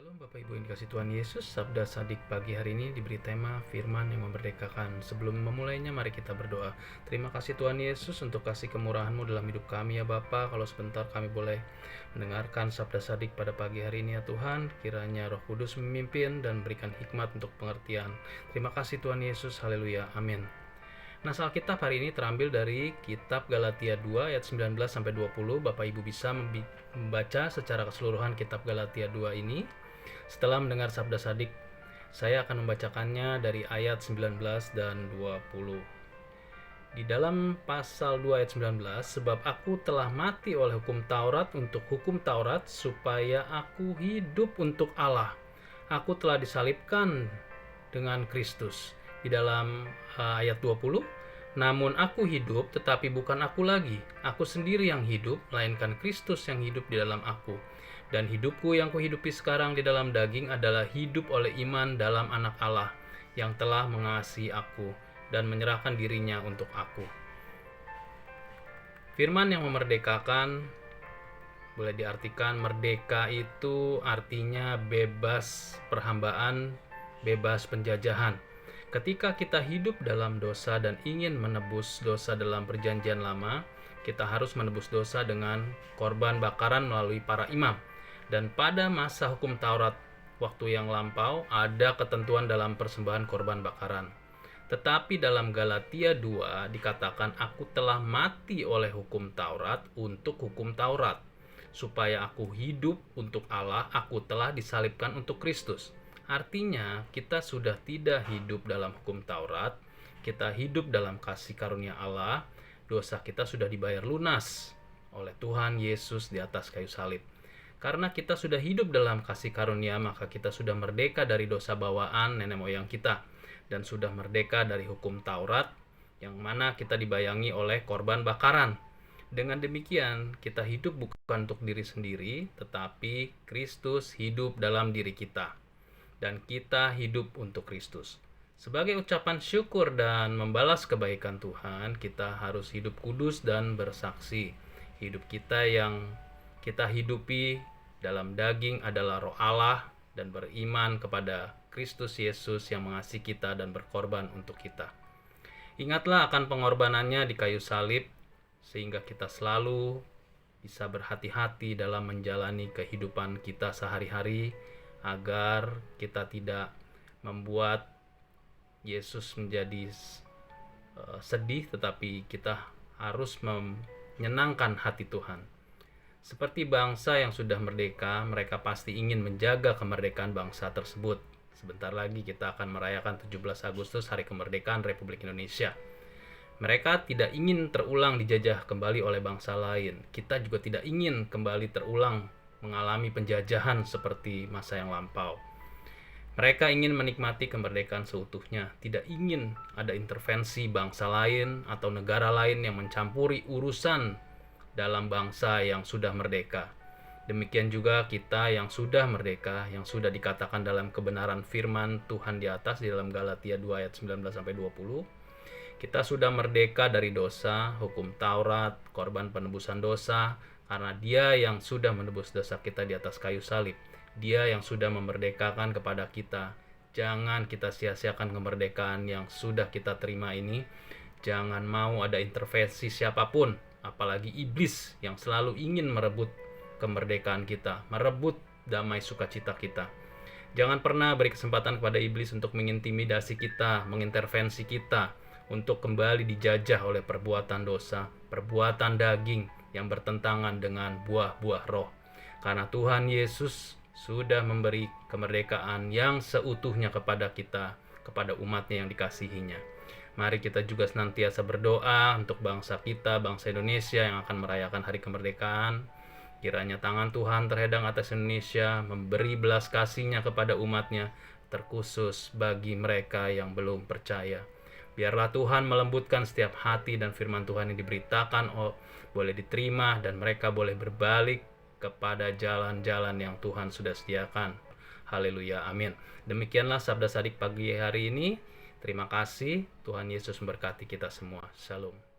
Shalom Bapak Ibu yang dikasih Tuhan Yesus. Sabda Sadik pagi hari ini diberi tema firman yang memerdekakan. Sebelum memulainya mari kita berdoa. Terima kasih Tuhan Yesus untuk kasih kemurahan-Mu dalam hidup kami ya Bapa. Kalau sebentar kami boleh mendengarkan Sabda Sadik pada pagi hari ini ya Tuhan, kiranya Roh Kudus memimpin dan berikan hikmat untuk pengertian. Terima kasih Tuhan Yesus. Haleluya. Amin. Nah, Alkitab hari ini terambil dari kitab Galatia 2 ayat 19 sampai 20. Bapak Ibu bisa membaca secara keseluruhan kitab Galatia 2 ini. Setelah mendengar sabda Sadik, saya akan membacakannya dari ayat 19 dan 20. Di dalam pasal 2 ayat 19, sebab aku telah mati oleh hukum Taurat untuk hukum Taurat supaya aku hidup untuk Allah. Aku telah disalibkan dengan Kristus. Di dalam ayat 20, namun aku hidup tetapi bukan aku lagi. Aku sendiri yang hidup, melainkan Kristus yang hidup di dalam aku. Dan hidupku yang kuhidupi sekarang di dalam daging adalah hidup oleh iman dalam Anak Allah yang telah mengasihi aku dan menyerahkan dirinya untuk aku. Firman yang memerdekakan boleh diartikan merdeka itu artinya bebas perhambaan, bebas penjajahan. Ketika kita hidup dalam dosa dan ingin menebus dosa dalam perjanjian lama, kita harus menebus dosa dengan korban bakaran melalui para imam. Dan pada masa hukum Taurat waktu yang lampau ada ketentuan dalam persembahan korban bakaran. Tetapi dalam Galatia 2 dikatakan aku telah mati oleh hukum Taurat untuk hukum Taurat. Supaya aku hidup untuk Allah, aku telah disalibkan untuk Kristus. Artinya kita sudah tidak hidup dalam hukum Taurat, kita hidup dalam kasih karunia Allah. Dosa kita sudah dibayar lunas oleh Tuhan Yesus di atas kayu salib. Karena kita sudah hidup dalam kasih karunia, maka kita sudah merdeka dari dosa bawaan nenek moyang kita dan sudah merdeka dari hukum Taurat yang mana kita dibayangi oleh korban bakaran. Dengan demikian, kita hidup bukan untuk diri sendiri, tetapi Kristus hidup dalam diri kita. Dan kita hidup untuk Kristus. Sebagai ucapan syukur dan membalas kebaikan Tuhan, kita harus hidup kudus dan bersaksi. Hidup kita yang kita hidupi dalam daging adalah roh Allah dan beriman kepada Kristus Yesus yang mengasihi kita dan berkorban untuk kita. Ingatlah akan pengorbanannya di kayu salib, sehingga kita selalu bisa berhati-hati dalam menjalani kehidupan kita sehari-hari, agar kita tidak membuat Yesus menjadi sedih, tetapi kita harus menyenangkan hati Tuhan. Seperti bangsa yang sudah merdeka, mereka pasti ingin menjaga kemerdekaan bangsa tersebut. Sebentar lagi kita akan merayakan 17 Agustus, Hari Kemerdekaan Republik Indonesia. Mereka tidak ingin terulang dijajah kembali oleh bangsa lain. Kita juga tidak ingin kembali terulang mengalami penjajahan seperti masa yang lampau. Mereka ingin menikmati kemerdekaan seutuhnya, tidak ingin ada intervensi bangsa lain atau negara lain yang mencampuri urusan dalam bangsa yang sudah merdeka. Demikian juga kita yang sudah merdeka, yang sudah dikatakan dalam kebenaran firman Tuhan di atas di dalam Galatia 2 ayat 19 sampai 20. Kita sudah merdeka dari dosa, hukum Taurat, korban penebusan dosa, karena Dia yang sudah menebus dosa kita di atas kayu salib. Dia yang sudah memerdekakan kepada kita. Jangan kita sia-siakan kemerdekaan yang sudah kita terima ini. Jangan mau ada intervensi siapapun, apalagi iblis yang selalu ingin merebut kemerdekaan kita, merebut damai sukacita kita. Jangan pernah beri kesempatan kepada iblis untuk mengintimidasi kita, mengintervensi kita, untuk kembali dijajah oleh perbuatan dosa, perbuatan daging yang bertentangan dengan buah-buah roh. Karena Tuhan Yesus sudah memberi kemerdekaan yang seutuhnya kepada kita, kepada umatnya yang dikasihinya. Mari kita juga senantiasa berdoa untuk bangsa kita, bangsa Indonesia yang akan merayakan hari kemerdekaan. Kiranya tangan Tuhan terhadang atas Indonesia, memberi belas kasih-Nya kepada umatnya, terkhusus bagi mereka yang belum percaya. Biarlah Tuhan melembutkan setiap hati dan firman Tuhan yang diberitakan boleh diterima dan mereka boleh berbalik kepada jalan-jalan yang Tuhan sudah sediakan. Haleluya, amin. Demikianlah sabda Sadik pagi hari ini. Terima kasih, Tuhan Yesus memberkati kita semua. Shalom.